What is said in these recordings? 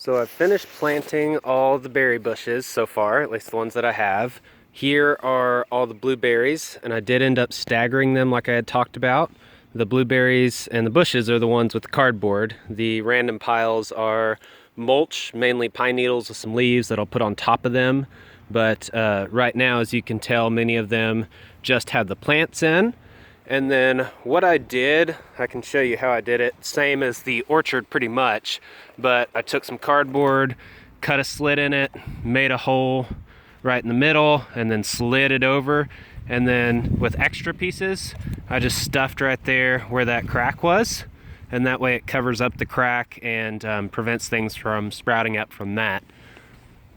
So I've finished planting all the berry bushes so far, at least the ones that I have. Here are all the blueberries, and I did end up staggering them like I had talked about. The blueberries and the bushes are the ones with the cardboard. The random piles are mulch, mainly pine needles with some leaves that I'll put on top of them. But right now, as you can tell, many of them just have the plants in. And then what I did, I can show you how I did it, same as the orchard pretty much, but I took some cardboard, cut a slit in it, made a hole right in the middle, and then slid it over. And then with extra pieces, I just stuffed right there where that crack was. And that way it covers up the crack and prevents things from sprouting up from that.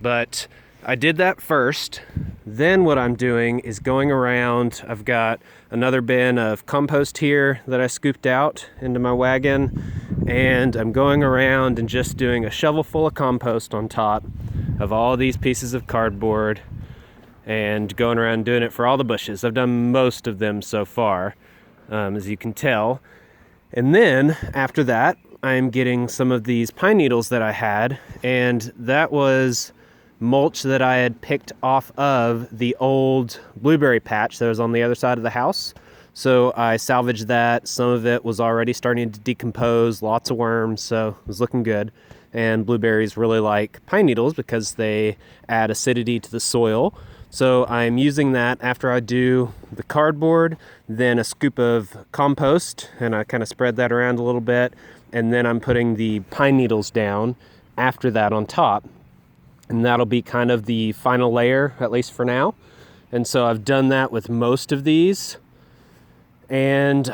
But I did that first. Then what I'm doing is going around. I've got another bin of compost here that I scooped out into my wagon, and I'm going around and just doing a shovel full of compost on top of all these pieces of cardboard and going around doing it for all the bushes. I've done most of them so far, as you can tell. And then after that, I'm getting some of these pine needles that I had, and that was mulch that I had picked off of the old blueberry patch that was on the other side of the house. So I salvaged that. Some of it was already starting to decompose, lots of worms, so it was looking good. And blueberries really like pine needles because they add acidity to the soil. So I'm using that after I do the cardboard, then a scoop of compost, and I kind of spread that around a little bit, and then I'm putting the pine needles down after that on top. And that'll be kind of the final layer, at least for now. And so I've done that with most of these. And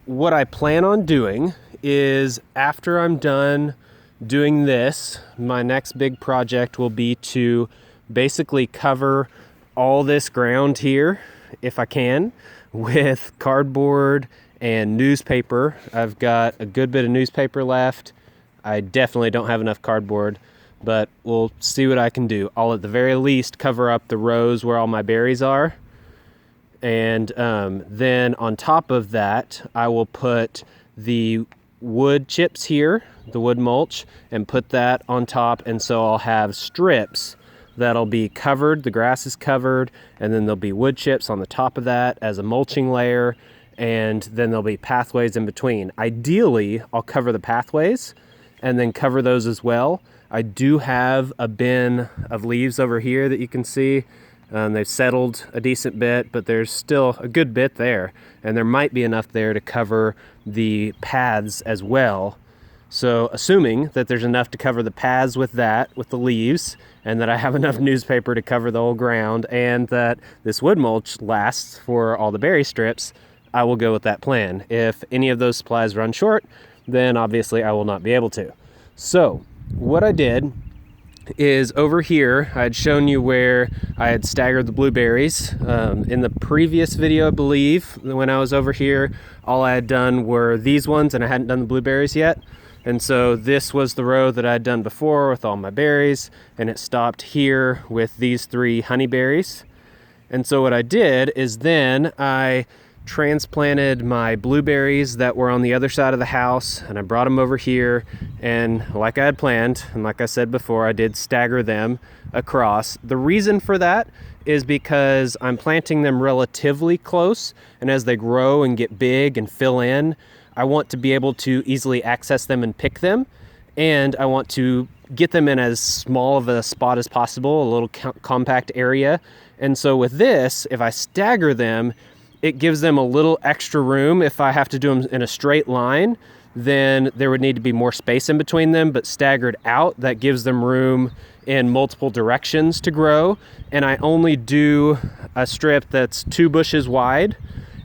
what I plan on doing is after I'm done doing this, my next big project will be to basically cover all this ground here, if I can, with cardboard and newspaper. I've got a good bit of newspaper left. I definitely don't have enough cardboard, but we'll see what I can do. I'll at the very least cover up the rows where all my berries are. And then on top of that, I will put the wood chips here, the wood mulch, and put that on top. And so I'll have strips that'll be covered, the grass is covered, and then there'll be wood chips on the top of that as a mulching layer, and then there'll be pathways in between. Ideally, I'll cover the pathways and then cover those as well. I do have a bin of leaves over here that you can see. They've settled a decent bit, but there's still a good bit there. And there might be enough there to cover the paths as well. So assuming that there's enough to cover the paths with that, with the leaves, and that I have enough newspaper to cover the whole ground, and that this wood mulch lasts for all the berry strips, I will go with that plan. If any of those supplies run short, then obviously I will not be able to. So what I did is over here, I had shown you where I had staggered the blueberries. In the previous video, I believe, when I was over here, all I had done were these ones and I hadn't done the blueberries yet. And so this was the row that I had done before with all my berries, and it stopped here with these 3 honeyberries. And so what I did is then I transplanted my blueberries that were on the other side of the house, and I brought them over here, and like I had planned, and like I said before, I did stagger them across. The reason for that is because I'm planting them relatively close, and as they grow and get big and fill in, I want to be able to easily access them and pick them, and I want to get them in as small of a spot as possible, a little compact area. And so with this, if I stagger them, it gives them a little extra room. If I have to do them in a straight line, then there would need to be more space in between them, but staggered out, that gives them room in multiple directions to grow. And I only do a strip that's 2 bushes wide,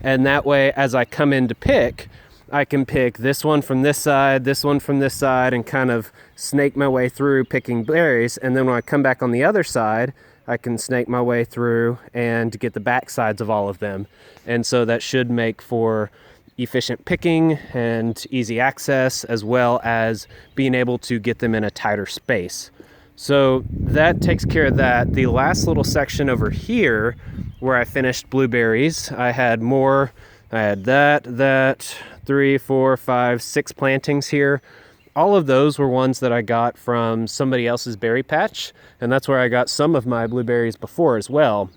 and that way as I come in to pick, I can pick this one from this side, this one from this side, and kind of snake my way through picking berries. And then when I come back on the other side, I can snake my way through and get the back sides of all of them. And so that should make for efficient picking and easy access, as well as being able to get them in a tighter space. So that takes care of that. The last little section over here where I finished blueberries, I had that, 3, 4, 5, 6 plantings here. all of those were ones that I got from somebody else's berry patch, and that's where I got some of my blueberries before as well.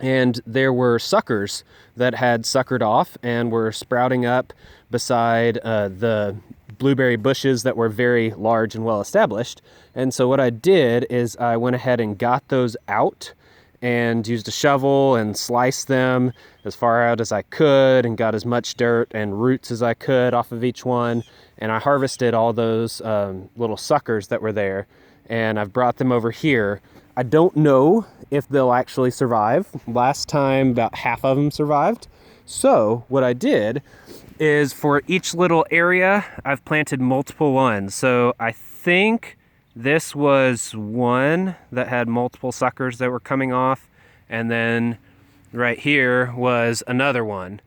And there were suckers that had suckered off and were sprouting up beside the blueberry bushes that were very large and well established. And so what I did is I went ahead and got those out and used a shovel and sliced them as far out as I could and got as much dirt and roots as I could off of each one. And I harvested all those little suckers that were there, and I've brought them over here. I don't know if they'll actually survive. Last time about half of them survived. So what I did is for each little area, I've planted multiple ones. So I think this was one that had multiple suckers that were coming off, and then right here was another one.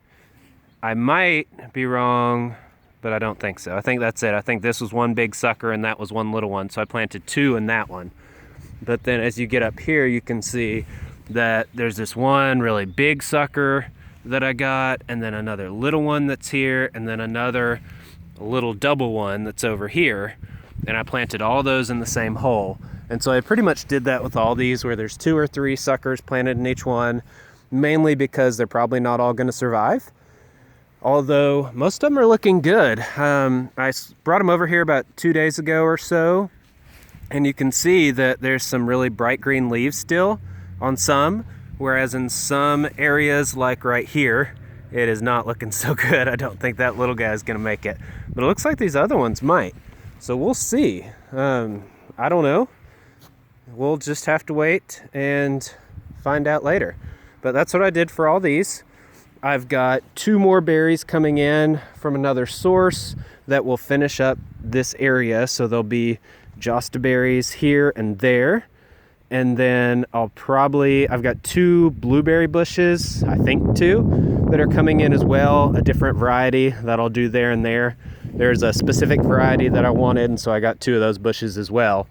I might be wrong, but I don't think so. I think that's it. I think this was one big sucker and that was one little one. So I planted two in that one. But then as you get up here, you can see that there's this one really big sucker that I got, and then another little one that's here, and then another little double one that's over here. And I planted all those in the same hole. And so I pretty much did that with all these, where there's 2 or 3 suckers planted in each one, mainly because they're probably not all gonna survive. Although most of them are looking good. I brought them over here about 2 days ago or so, and you can see that there's some really bright green leaves still on some, whereas in some areas like right here, it is not looking so good. I don't think that little guy is gonna make it, but it looks like these other ones might. So we'll see. I don't know. We'll just have to wait and find out later. But that's what I did for all these. I've got 2 more berries coming in from another source that will finish up this area. So there'll be Josta berries here and there. And then I've got 2 blueberry bushes, I think 2, that are coming in as well, a different variety that I'll do there and there. There's a specific variety that I wanted, and so I got 2 of those bushes as well.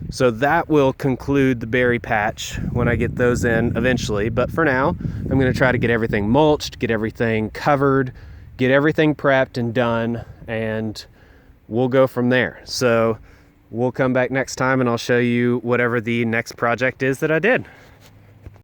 So that will conclude the berry patch when I get those in eventually. But for now, I'm going to try to get everything mulched, get everything covered, get everything prepped and done, and we'll go from there. So we'll come back next time and I'll show you whatever the next project is that I did.